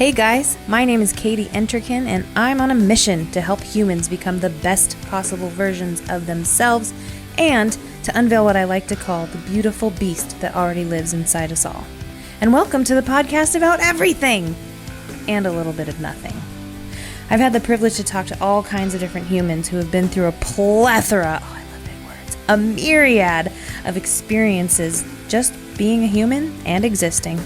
Hey guys, my name is Kaitie Enterkin, and I'm on a mission to help humans become the best possible versions of themselves and to unveil what I like to call the beautiful beast that already lives inside us all. And welcome to the podcast about everything and a little bit of nothing. I've had the privilege to talk to all kinds of different humans who have been through a plethora, I love big words, a myriad of experiences just being a human and existing.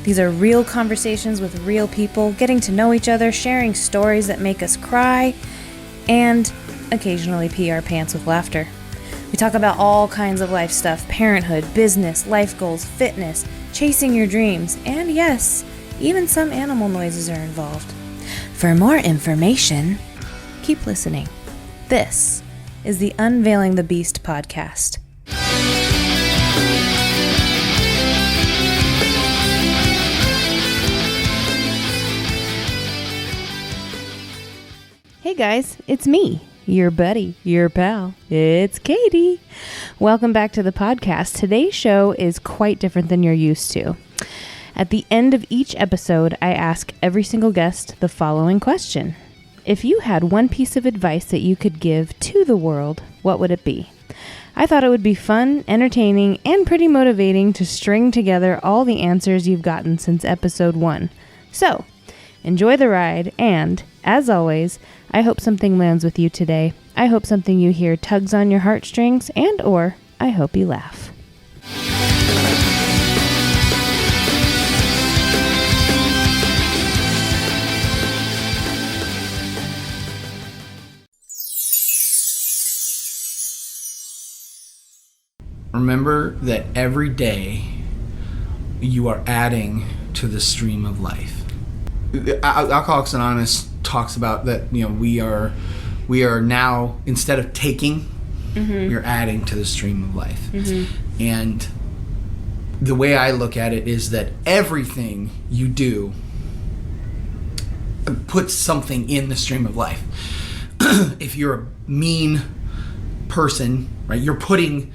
These are real conversations with real people, getting to know each other, sharing stories that make us cry, and occasionally pee our pants with laughter. We talk about all kinds of life stuff: parenthood, business, life goals, fitness, chasing your dreams, and yes, even some animal noises are involved. For more information, keep listening. This is the Unveiling the Beast podcast. Hey guys, it's me, your buddy, your pal. It's Kaitie. Welcome back to the podcast. Today's show is quite different than you're used to. At the end of each episode, I ask every single guest the following question. If you had one piece of advice that you could give to the world, what would it be? I thought it would be fun, entertaining, and pretty motivating to string together all the answers you've gotten since episode 1. So, enjoy the ride, and, as always, I hope something lands with you today. I hope something you hear tugs on your heartstrings, and or I hope you laugh. Remember that every day you are adding to the stream of life. Alcoholics Anonymous talks about that, we are now, instead of taking, we're adding to the stream of life. And the way I look at it is that everything you do puts something in the stream of life. If you're a mean person, right, you're putting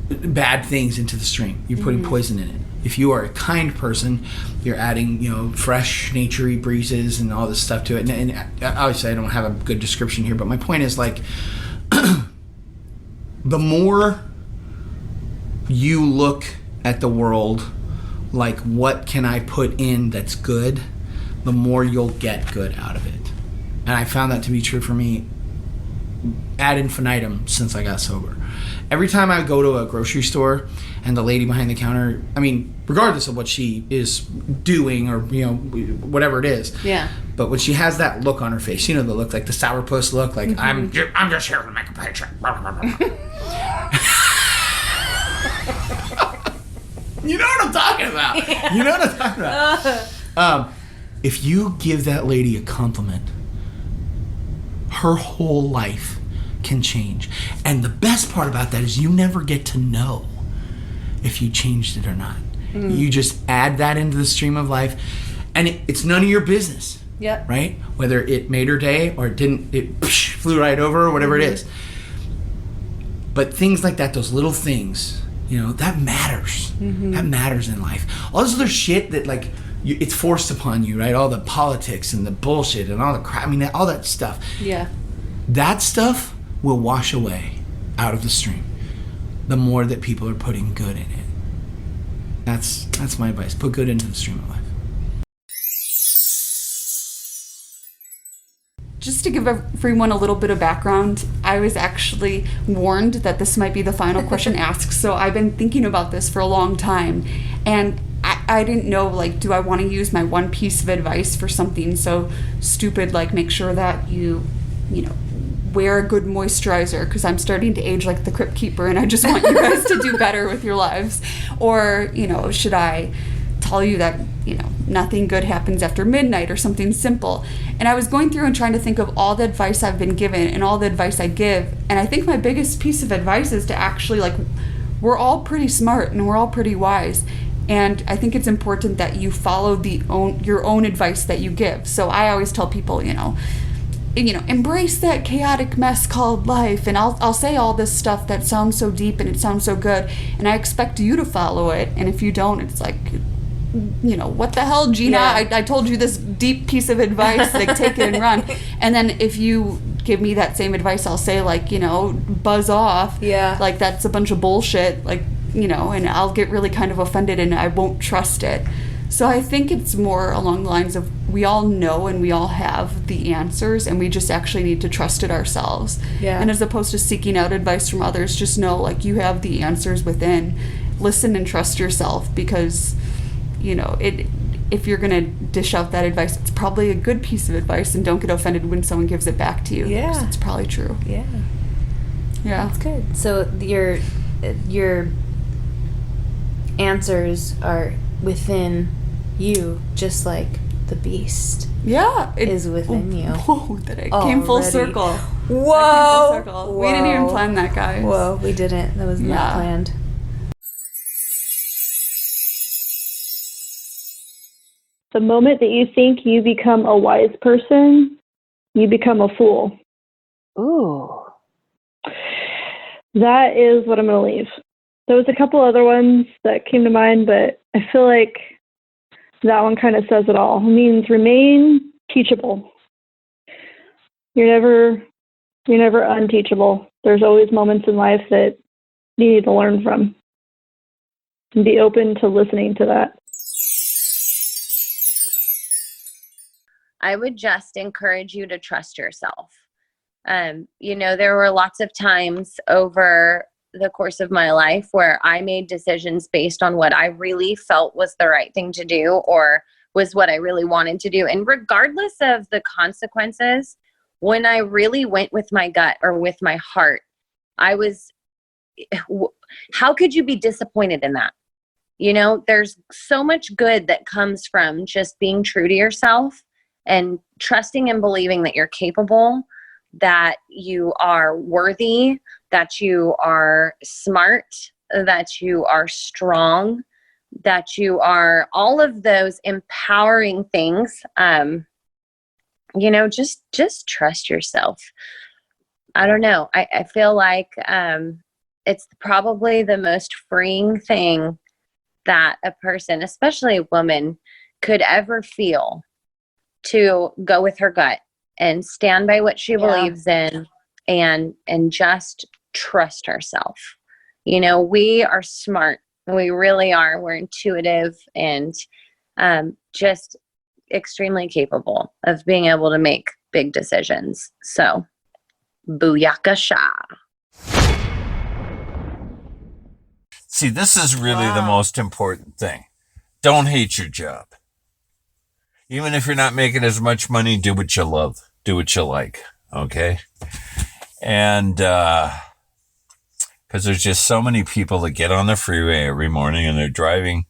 bad things into the stream. You're putting poison in it. If you are a kind person, you're adding, fresh, naturey breezes and all this stuff to it. And obviously, I don't have a good description here, but my point is, like, the more you look at the world like, what can I put in that's good, the more you'll get good out of it. And I found that to be true for me ad infinitum since I got sober. Every time I go to a grocery store and the lady behind the counter, regardless of what she is doing or, whatever it is. Yeah. But when she has that look on her face, the look, like the sourpuss look, like, I'm just here to make a paycheck. You know what I'm talking about. Yeah. You know what I'm talking about. If you give that lady a compliment, her whole life can change. And the best part about that is you never get to know if you changed it or not. You just add that into the stream of life, and it's none of your business. Yep. Right? Whether it made her day or it didn't, it flew right over or whatever it is. But things like that, those little things, that matters. That matters in life. All this other shit that, like, it's forced upon you, right? All the politics and the bullshit and all the crap, all that stuff. Yeah. That stuff will wash away out of the stream the more that people are putting good in it. That's my advice. Put good into the stream of life. Just to give everyone a little bit of background, I was actually warned that this might be the final question asked, so I've been thinking about this for a long time, and I didn't know, do I want to use my one piece of advice for something so stupid, like make sure that you wear a good moisturizer, because I'm starting to age like the Crypt Keeper and I just want you guys to do better with your lives. Or, should I tell you that, nothing good happens after midnight or something simple. And I was going through and trying to think of all the advice I've been given and all the advice I give. And I think my biggest piece of advice is to actually, we're all pretty smart and we're all pretty wise. And I think it's important that you follow your own advice that you give. So I always tell people, embrace that chaotic mess called life. And I'll say all this stuff that sounds so deep and it sounds so good. And I expect you to follow it. And if you don't, it's like, you know, what the hell, Gina? Yeah. I told you this deep piece of advice, like, take it and run. And then if you give me that same advice, I'll say, like, you know, buzz off. Yeah. Like, that's a bunch of bullshit, like, you know, and I'll get really kind of offended and I won't trust it. So I think it's more along the lines of we all know and we all have the answers and we just actually need to trust it ourselves. Yeah. And as opposed to seeking out advice from others, just know, like, you have the answers within. Listen and trust yourself, because, you know, if you're going to dish out that advice, it's probably a good piece of advice, and don't get offended when someone gives it back to you. Yeah. 'Cause it's probably true. Yeah. Yeah. That's good. So your answers are within you, just like the beast Yeah. It is within you. Whoa, that it came full Already. circle. Whoa. That came full circle. We didn't even plan that, guys. Whoa, we didn't. That was not Yeah. planned. The moment that you think you become a wise person, you become a fool. Ooh. That is what I'm going to leave. There was a couple other ones that came to mind, but I feel like that one kind of says it all. It means remain teachable. You're never unteachable. There's always moments in life that you need to learn from. And be open to listening to that. I would just encourage you to trust yourself. You know, there were lots of times over the course of my life where I made decisions based on what I really felt was the right thing to do or was what I really wanted to do. And regardless of the consequences, when I really went with my gut or with my heart, how could you be disappointed in that? You know, there's so much good that comes from just being true to yourself and trusting and believing that you're capable, that you are worthy, that you are smart, that you are strong, that you are all of those empowering things. You know, just trust yourself. I don't know. I feel like it's probably the most freeing thing that a person, especially a woman, could ever feel, to go with her gut and stand by what she believes in and just trust herself. You know, we are smart. We really are. We're intuitive and just extremely capable of being able to make big decisions. So, booyakasha. See, this is really the most important thing. Don't hate your job. Even if you're not making as much money, do what you love. Do what you like. Okay? And because there's just so many people that get on the freeway every morning and they're driving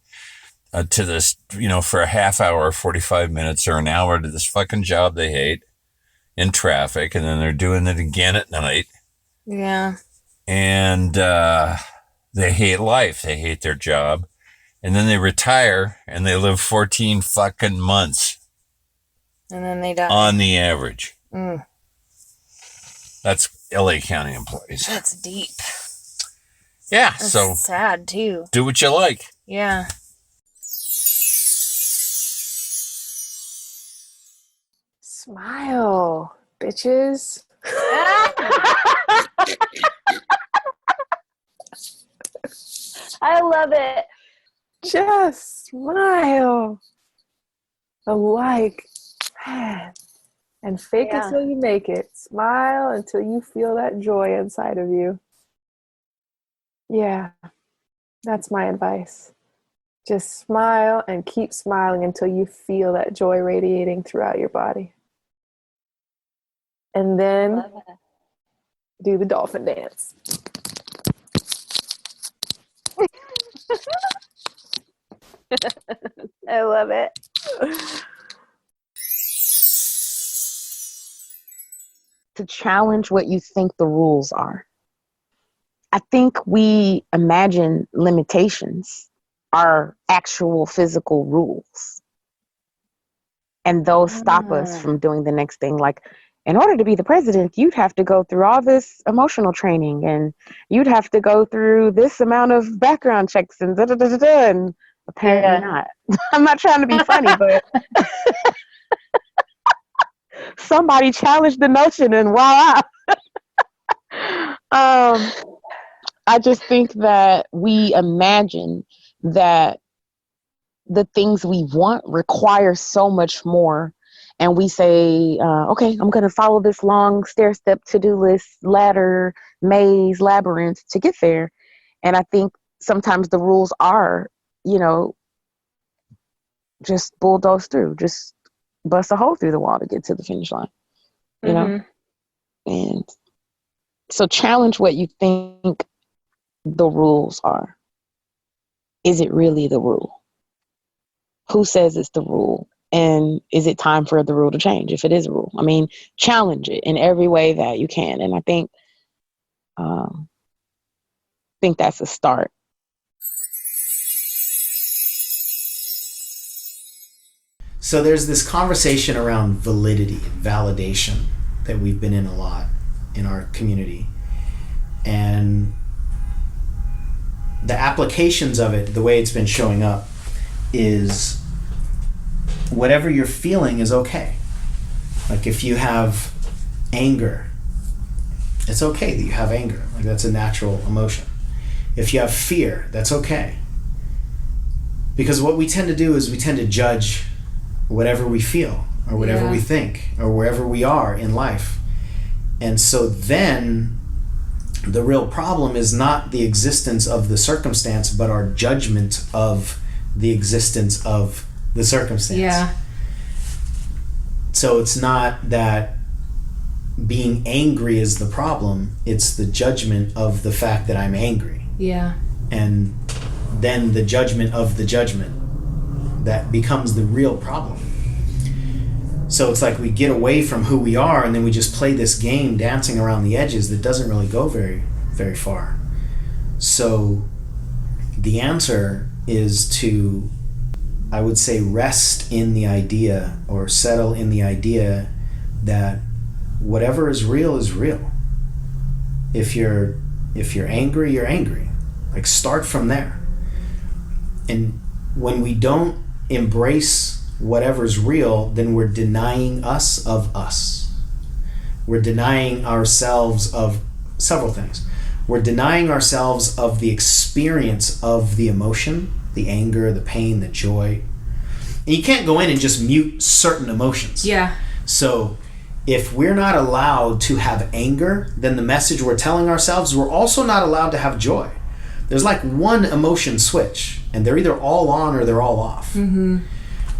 to this, you know, for a half hour, 45 minutes or an hour to this fucking job they hate in traffic. And then they're doing it again at night. Yeah. And they hate life. They hate their job. And then they retire and they live 14 fucking months. And then they die. On the average. Mm. That's LA County employees. That's deep. Yeah, That's so sad too. do what you like. Yeah. Smile, bitches. I love it. Just smile. Like, man. And fake it till you make it. Smile until you feel that joy inside of you. Yeah, that's my advice. Just smile and keep smiling until you feel that joy radiating throughout your body. And then do the dolphin dance. I love it. To challenge what you think the rules are. I think we imagine limitations are actual physical rules. And those stop us from doing the next thing. Like, in order to be the president, you'd have to go through all this emotional training and you'd have to go through this amount of background checks and da-da-da-da-da. And Apparently not. I'm not trying to be funny, but somebody challenged the notion and voila. I just think that we imagine that the things we want require so much more. And we say, okay, I'm going to follow this long stair-step to-do list, ladder, maze, labyrinth to get there. And I think sometimes the rules are, just bulldoze through, just bust a hole through the wall to get to the finish line, you know? And so challenge what you think the rules are. Is it really the rule? Who says it's the rule? And is it time for the rule to change if it is a rule? I mean, challenge it in every way that you can. And I think that's a start. So there's this conversation around validity, validation that we've been in a lot in our community. And the applications of it, the way it's been showing up, is whatever you're feeling is okay. Like if you have anger, it's okay that you have anger. Like that's a natural emotion. If you have fear, that's okay. Because what we tend to do is we tend to judge whatever we feel or whatever we think or wherever we are in life. And so then the real problem is not the existence of the circumstance, but our judgment of the existence of the circumstance. Yeah. So it's not that being angry is the problem, it's the judgment of the fact that I'm angry. Yeah. And then the judgment of the judgment that becomes the real problem. So it's like we get away from who we are and then we just play this game dancing around the edges that doesn't really go very, very far. So the answer is to, I would say, rest in the idea or settle in the idea that whatever is real is real. If you're angry, you're angry. Like start from there. And when we don't embrace whatever's real, then we're denying us of us. We're denying ourselves of several things. We're denying ourselves of the experience of the emotion, the anger, the pain, the joy. And you can't go in and just mute certain emotions. Yeah. So if we're not allowed to have anger, then the message we're telling ourselves, we're also not allowed to have joy. There's like one emotion switch, and they're either all on or they're all off. Mm-hmm.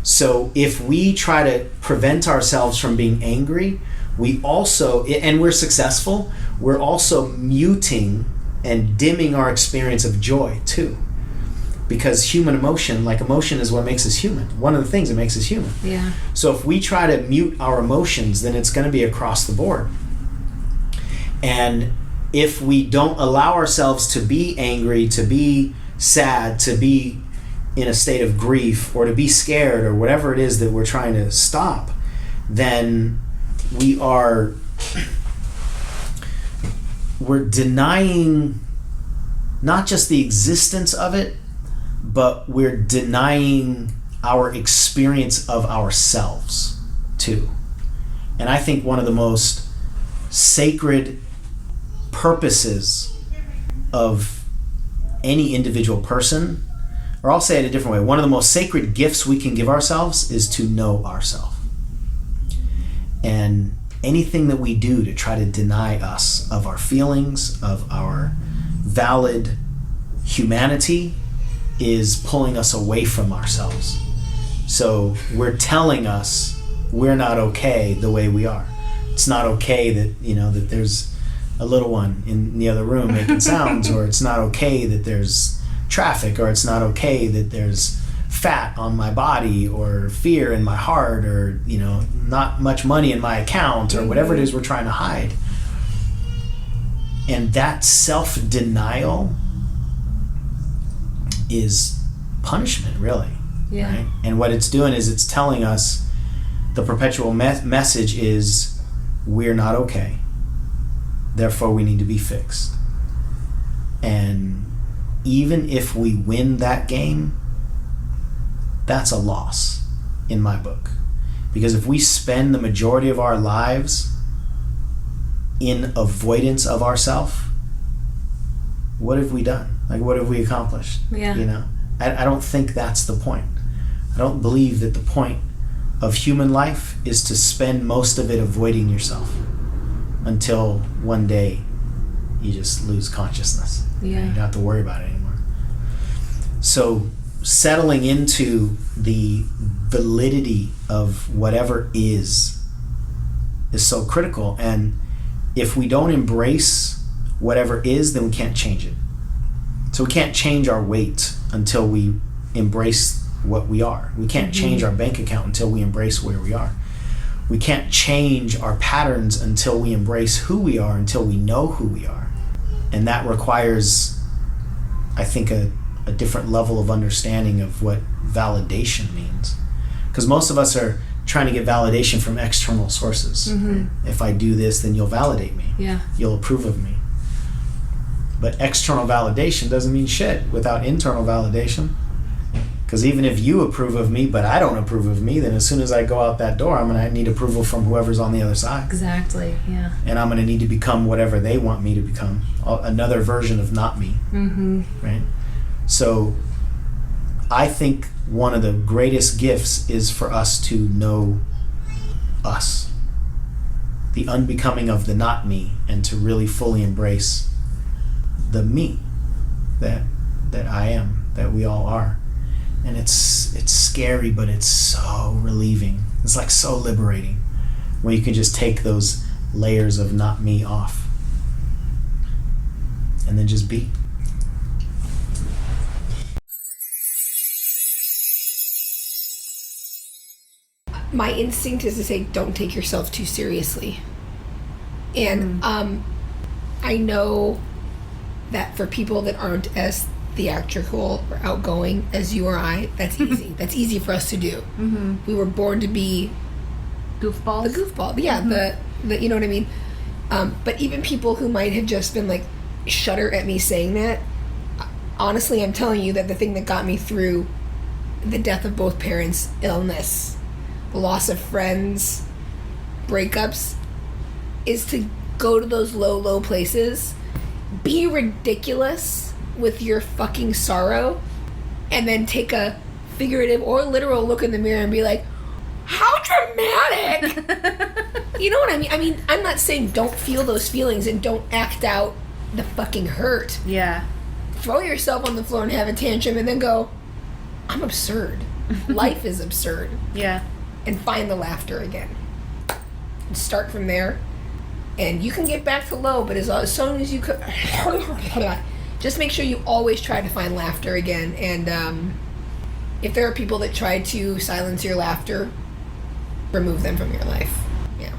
So if we try to prevent ourselves from being angry, we also, and we're successful, we're also muting and dimming our experience of joy too. Because human emotion, like emotion is what makes us human. One of the things that makes us human. Yeah. So if we try to mute our emotions, then it's going to be across the board. And if we don't allow ourselves to be angry, to be sad, to be in a state of grief, or to be scared, or whatever it is that we're trying to stop, then we're denying not just the existence of it, but we're denying our experience of ourselves too. And I think one of the most sacred purposes of any individual person, or I'll say it a different way, one of the most sacred gifts we can give ourselves is to know ourselves. And anything that we do to try to deny us of our feelings, of our valid humanity, is pulling us away from ourselves. So we're telling us we're not okay the way we are. It's not okay that, that there's a little one in the other room making sounds, or it's not okay that there's traffic, or it's not okay that there's fat on my body, or fear in my heart, or not much money in my account, or whatever it is we're trying to hide. And that self-denial is punishment, really. Yeah. Right? And what it's doing is it's telling us, the perpetual message is, we're not okay, therefore we need to be fixed. And even if we win that game, that's a loss in my book. Because if we spend the majority of our lives in avoidance of ourself, what have we done? Like, what have we accomplished? Yeah. You know, I don't think that's the point. I don't believe that the point of human life is to spend most of it avoiding yourself until one day you just lose consciousness. Yeah. You don't have to worry about it anymore. So settling into the validity of whatever is so critical. And if we don't embrace whatever is, then we can't change it. So we can't change our weight until we embrace what we are. We can't change our bank account until we embrace where we are. We can't change our patterns until we embrace who we are, until we know who we are. And that requires, I think, a different level of understanding of what validation means. Because most of us are trying to get validation from external sources. Right? If I do this, then you'll validate me. Yeah. You'll approve of me. But external validation doesn't mean shit without internal validation. Because even if you approve of me, but I don't approve of me, then as soon as I go out that door, I'm going to need approval from whoever's on the other side. Exactly, yeah. And I'm going to need to become whatever they want me to become. Another version of not me. Right? So I think one of the greatest gifts is for us to know us. The unbecoming of the not me, and to really fully embrace the me that I am, that we all are. And it's scary, but it's so relieving. It's like so liberating when you can just take those layers of not me off and then just be. My instinct is to say, don't take yourself too seriously. And I know that for people that aren't as theatrical or outgoing as you or I, that's easy. That's easy for us to do. We were born to be Goofballs. the goofball. Yeah, the you know what I mean? But even people who might have just been like, shudder at me saying that, honestly, I'm telling you that the thing that got me through the death of both parents, illness, loss of friends, breakups, is to go to those low places, be ridiculous with your fucking sorrow, and then take a figurative or literal look in the mirror and be like, how dramatic! You know what I mean? I mean, I'm not saying don't feel those feelings and don't act out the fucking hurt. Yeah. Throw yourself on the floor and have a tantrum and then go, I'm absurd. Life is absurd. Yeah. And find the laughter again. And start from there. And you can get back to low, but as soon as you could, just make sure you always try to find laughter again. And if there are people that try to silence your laughter, remove them from your life. Yeah.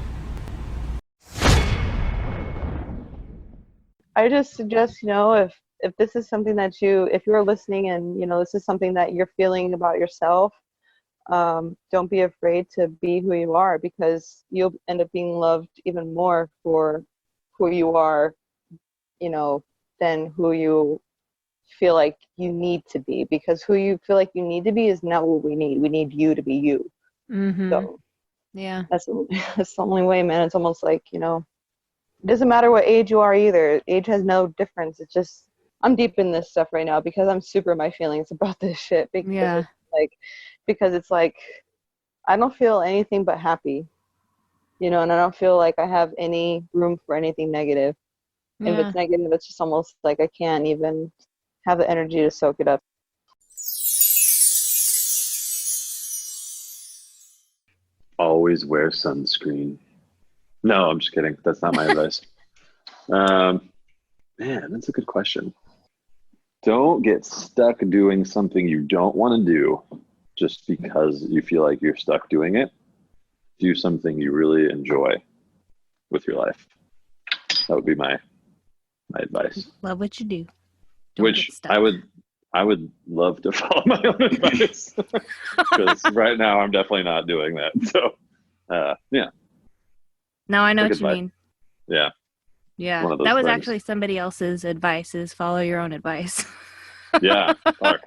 I just suggest, if this is something that if you're listening and, this is something that you're feeling about yourself, don't be afraid to be who you are, because you'll end up being loved even more for who you are, than who you feel like you need to be, because who you feel like you need to be is not what we need. We need you to be you. So Yeah. that's the only way, man. It's almost like, it doesn't matter what age you are either. Age has no difference. It's just, I'm deep in this stuff right now because I'm super in my feelings about this shit. Because it's like, I don't feel anything but happy, and I don't feel like I have any room for anything negative. If it's negative, it's just almost like I can't even have the energy to soak it up. Always wear sunscreen. No, I'm just kidding. That's not my advice. Man, that's a good question. Don't get stuck doing something you don't want to do just because you feel like you're stuck doing it. Do something you really enjoy with your life. That would be my advice. Love what you do. Don't Which get stuck. I would love to follow my own advice, because right now I'm definitely not doing that. So, yeah. No, I know Good what you advice. mean. Yeah. Yeah. One of those That was things. actually somebody else's advice, is follow your own advice. Yeah. Fuck.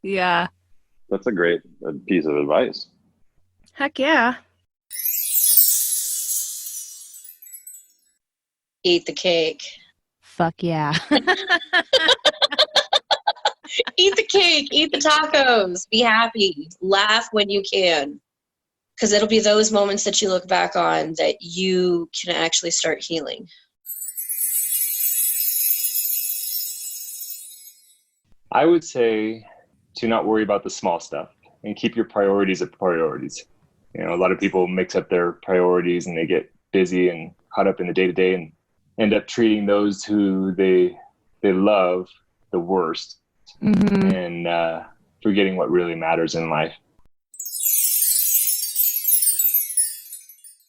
Yeah. That's a great piece of advice. Heck yeah. Eat the cake. Fuck yeah. Eat the cake. Eat the tacos. Be happy. Laugh when you can. Because it'll be those moments that you look back on that you can actually start healing. I would say to not worry about the small stuff and keep your priorities at priorities. You know, a lot of people mix up their priorities and they get busy and caught up in the day-to-day and end up treating those who they love the worst, and forgetting what really matters in life.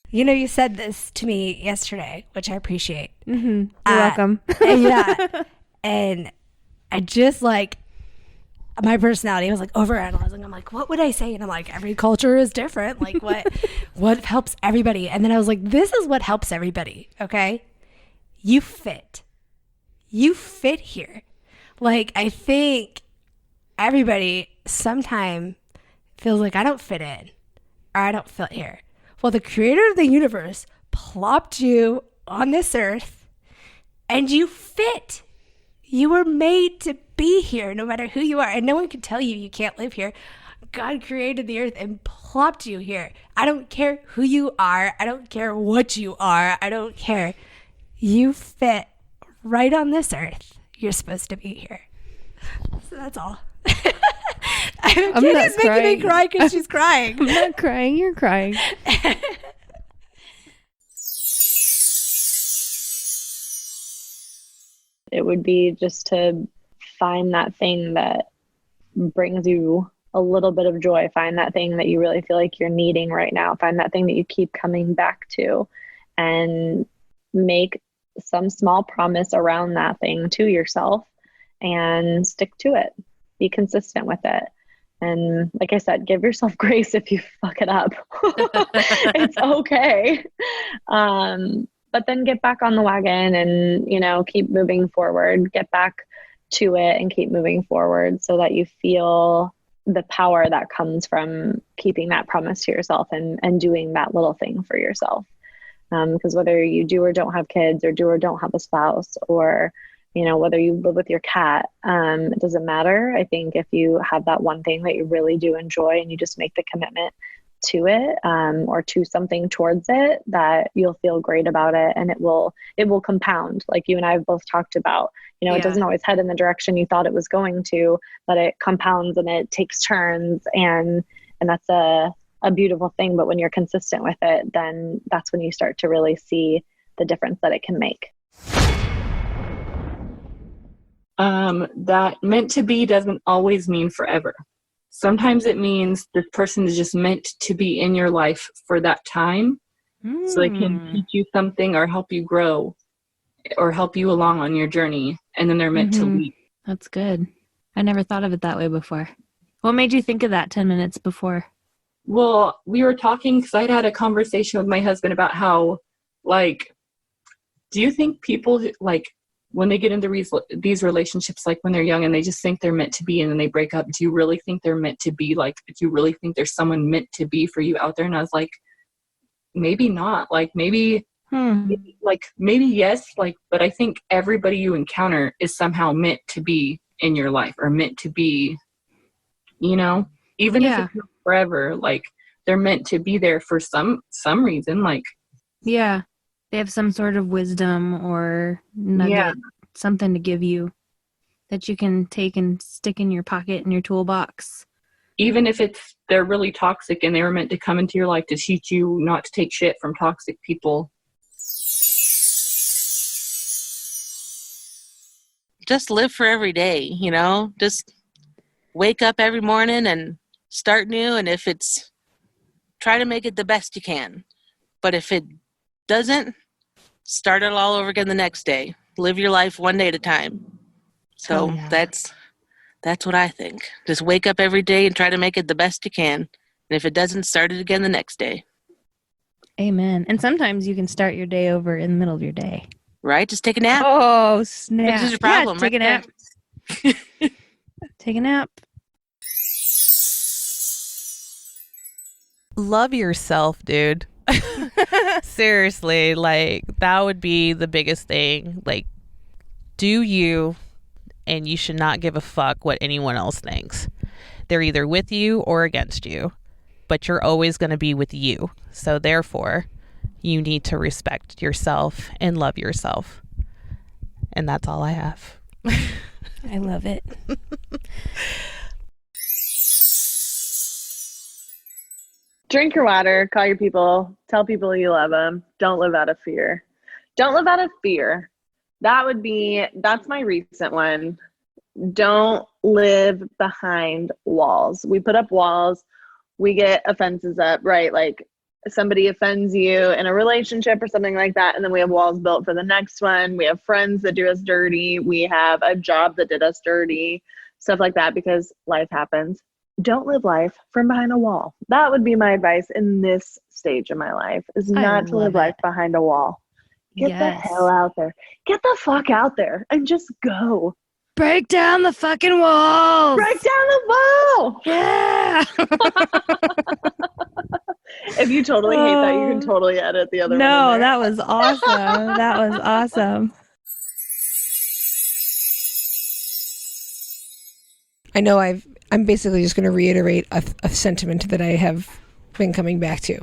You know, you said this to me yesterday, which I appreciate. You're welcome. Yeah. And I just like, my personality was like overanalyzing. I'm like, what would I say? And I'm like, every culture is different. Like what helps everybody? And then I was like, this is what helps everybody. Okay. You fit here. Like, I think everybody sometime feels like I don't fit in or I don't fit here. Well, the creator of the universe plopped you on this earth and you fit. You were made to be here no matter who you are. And no one can tell you you can't live here. God created the earth and plopped you here. I don't care who you are. I don't care what you are. I don't care. You fit right on this earth. You're supposed to be here. So that's all. I'm not making crying. me cry because she's crying. I'm not crying. You're crying. It would be just to find that thing that brings you a little bit of joy. Find that thing that you really feel like you're needing right now. Find that thing that you keep coming back to, and make some small promise around that thing to yourself and stick to it. Be consistent with it. And like I said, give yourself grace if you fuck it up. It's okay. But then get back on the wagon and, you know, keep moving forward. Get back to it and keep moving forward so that you feel the power that comes from keeping that promise to yourself and doing that little thing for yourself. Because whether you do or don't have kids, or do or don't have a spouse, or, you know, whether you live with your cat, it doesn't matter. I think if you have that one thing that you really do enjoy and you just make the commitment to it, or to something towards it, that you'll feel great about it, and it will compound. Like you and I have both talked about, you know, It doesn't always head in the direction you thought it was going to, but it compounds and it takes turns, and that's a beautiful thing. But when you're consistent with it, then that's when you start to really see the difference that it can make. That meant to be doesn't always mean forever. Sometimes it means this person is just meant to be in your life for that time, so they can teach you something or help you grow or help you along on your journey, and then they're meant to leave. That's good. I never thought of it that way before. What made you think of that 10 minutes before? Well, we were talking because I'd had a conversation with my husband about how, like, do you think people, like, when they get into these relationships, like when they're young and they just think they're meant to be and then they break up, do you really think they're meant to be? Like, do you really think there's someone meant to be for you out there? And I was like, maybe not. Like, maybe yes, like, but I think everybody you encounter is somehow meant to be in your life, or meant to be, you know, even if it's not forever, like, they're meant to be there for some reason. Like, yeah. They have some sort of wisdom or nugget, something to give you that you can take and stick in your pocket in your toolbox. Even if they're really toxic and they were meant to come into your life to teach you not to take shit from toxic people. Just live for every day, you know? Just wake up every morning and start new. And if it's, try to make it the best you can. But if it doesn't, start it all over again the next day. Live your life one day at a time. So that's what I think. Just wake up every day and try to make it the best you can. And if it doesn't, start it again the next day. Amen. And sometimes you can start your day over in the middle of your day. Right? Just take a nap. Oh, snap. Fixes your problem. Take a nap. Take a nap. love yourself, dude. Seriously, like that would be the biggest thing. Like, do you, and you should not give a fuck what anyone else thinks. They're either with you or against you, but you're always going to be with you. So therefore, you need to respect yourself and love yourself. And that's all I have. I love it. Drink your water, call your people, tell people you love them. Don't live out of fear. Don't live out of fear. That's my recent one. Don't live behind walls. We put up walls, we get offenses up, right? Like somebody offends you in a relationship or something like that, and then we have walls built for the next one. We have friends that do us dirty. We have a job that did us dirty, stuff like that, because life happens. Don't live life from behind a wall. That would be my advice in this stage of my life, is not to live life behind a wall. Get the hell out there. Get the fuck out there and just go. Break down the fucking walls. Break down the wall. Yeah. If you totally hate that, you can totally edit the other one. No, that was awesome. That was awesome. I know I'm basically just going to reiterate a sentiment that I have been coming back to.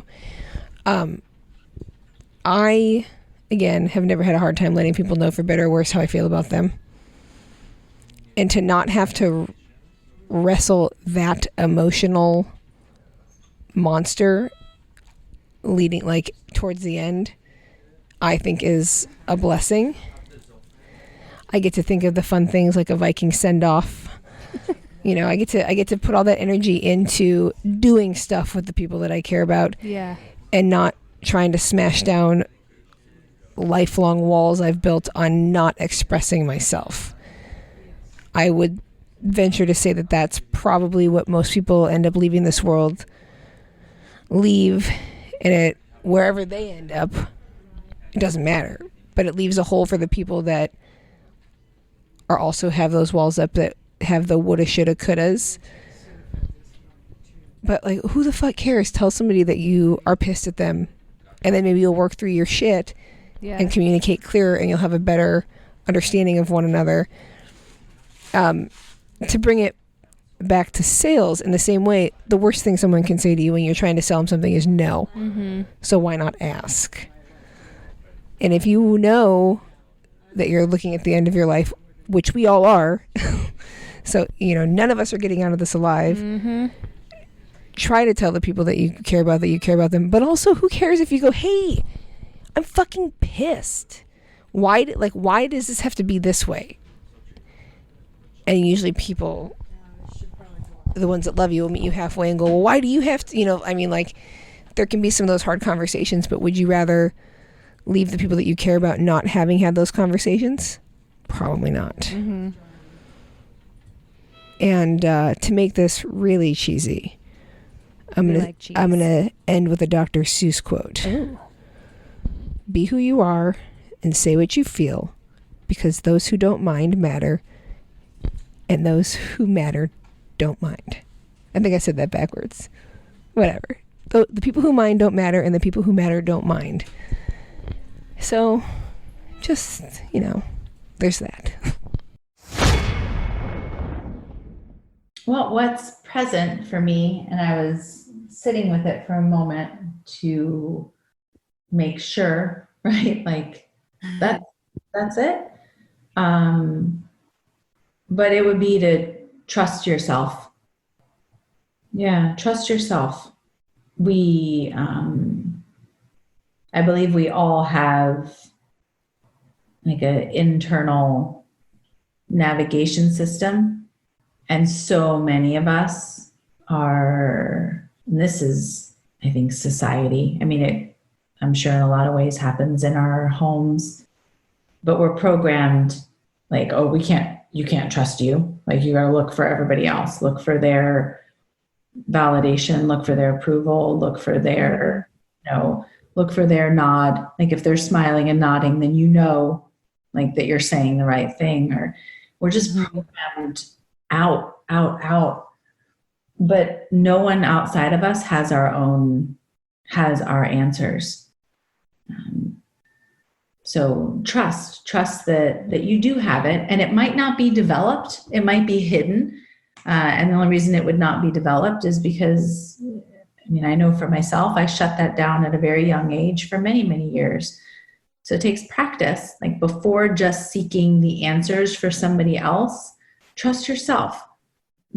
I, again, have never had a hard time letting people know, for better or worse, how I feel about them. And to not have to wrestle that emotional monster leading, like, towards the end, I think is a blessing. I get to think of the fun things like a Viking send-off. You know, I get to put all that energy into doing stuff with the people that I care about. Yeah. And not trying to smash down lifelong walls I've built on not expressing myself. I would venture to say that that's probably what most people end up leaving this world, leave, and it, wherever they end up, it doesn't matter. But it leaves a hole for the people that are also have those walls up, that have the woulda, shoulda, couldas. But like, who the fuck cares? Tell somebody that you are pissed at them, and then maybe you'll work through your shit and communicate clearer, and you'll have a better understanding of one another. To bring it back to sales in the same way, the worst thing someone can say to you when you're trying to sell them something is no. Mm-hmm. So why not ask? And if you know that you're looking at the end of your life, which we all are, so, you know, none of us are getting out of this alive. Mm-hmm. Try to tell the people that you care about that you care about them. But also, who cares if you go, hey, I'm fucking pissed. Why does this have to be this way? And usually people, the ones that love you, will meet you halfway and go, well, why do you have to, you know, I mean, like, there can be some of those hard conversations, but would you rather leave the people that you care about not having had those conversations? Probably not. Mm-hmm. And to make this really cheesy, I'm gonna end with a Dr. Seuss quote. Ooh. Be who you are and say what you feel, because those who don't mind matter, and those who matter don't mind. I think I said that backwards. Whatever. The people who mind don't matter, and the people who matter don't mind. So, just, you know, there's that. Well, what's present for me, and I was sitting with it for a moment to make sure, right? Like that's it. But it would be to trust yourself. Yeah, trust yourself. I believe we all have like an internal navigation system. And so many of us are, and this is, I think, society. I mean, I'm sure in a lot of ways happens in our homes, but we're programmed like, oh, you can't trust you. Like, you gotta look for everybody else, look for their validation, look for their approval, look for their nod. Like, if they're smiling and nodding, then you know, like, that you're saying the right thing. Or we're just programmed out. but no one outside of us has our answers. So trust that you do have it, and it might not be developed. It might be hidden. And the only reason it would not be developed is because, I know for myself, I shut that down at a very young age for many, many years. So it takes practice, like before just seeking the answers for somebody else, trust yourself,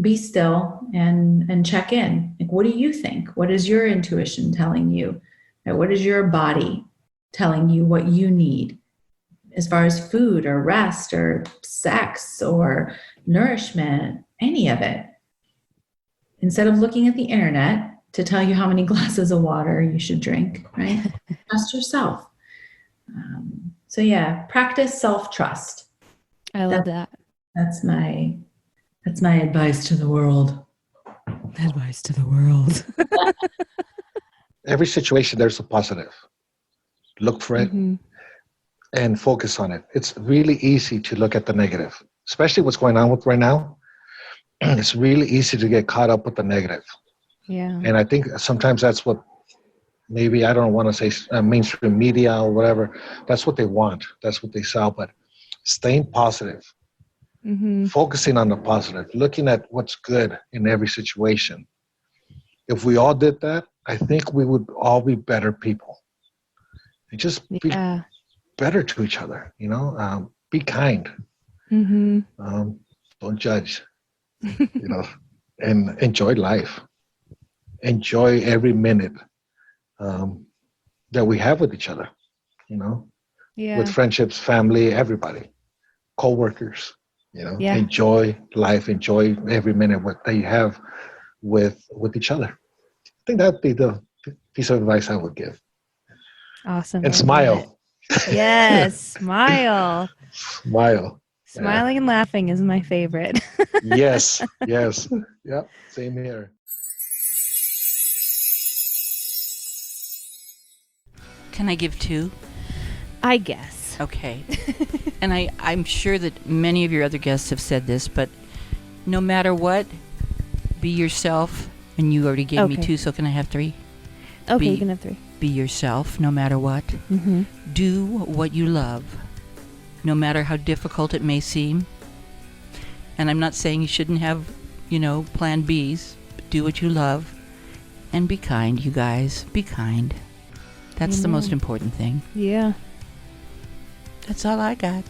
be still and check in. Like, what do you think? What is your intuition telling you? What is your body telling you what you need as far as food or rest or sex or nourishment, any of it? Instead of looking at the internet to tell you how many glasses of water you should drink, right? Trust yourself. So yeah, practice self-trust. I love that. That's my advice to the world. Advice to the world. Every situation, there's a positive. Look for it and focus on it. It's really easy to look at the negative, especially what's going on with right now. It's really easy to get caught up with the negative. Yeah. And I think sometimes that's what, maybe I don't want to say mainstream media or whatever, that's what they want. That's what they sell. But staying positive, focusing on the positive, looking at what's good in every situation. If we all did that, I think we would all be better people. And just be better to each other, be kind. Don't judge, and enjoy life. Enjoy every minute that we have with each other, with friendships, family, everybody, co-workers, enjoy life, enjoy every minute that you have with each other. I think that'd be the piece of advice I would give. Awesome. And smile. Yes, smile. Smile. Smiling and laughing is my favorite. Yes. Yep. Same here. Can I give two? I guess. Okay. And I'm sure that many of your other guests have said this, but no matter what, be yourself. And you already gave me two, so can I have three? Okay, you can have three. Be yourself no matter what. Do what you love, no matter how difficult it may seem. And I'm not saying you shouldn't have, plan Bs. But do what you love. And be kind, you guys. Be kind. That's the most important thing. Yeah. That's all I got.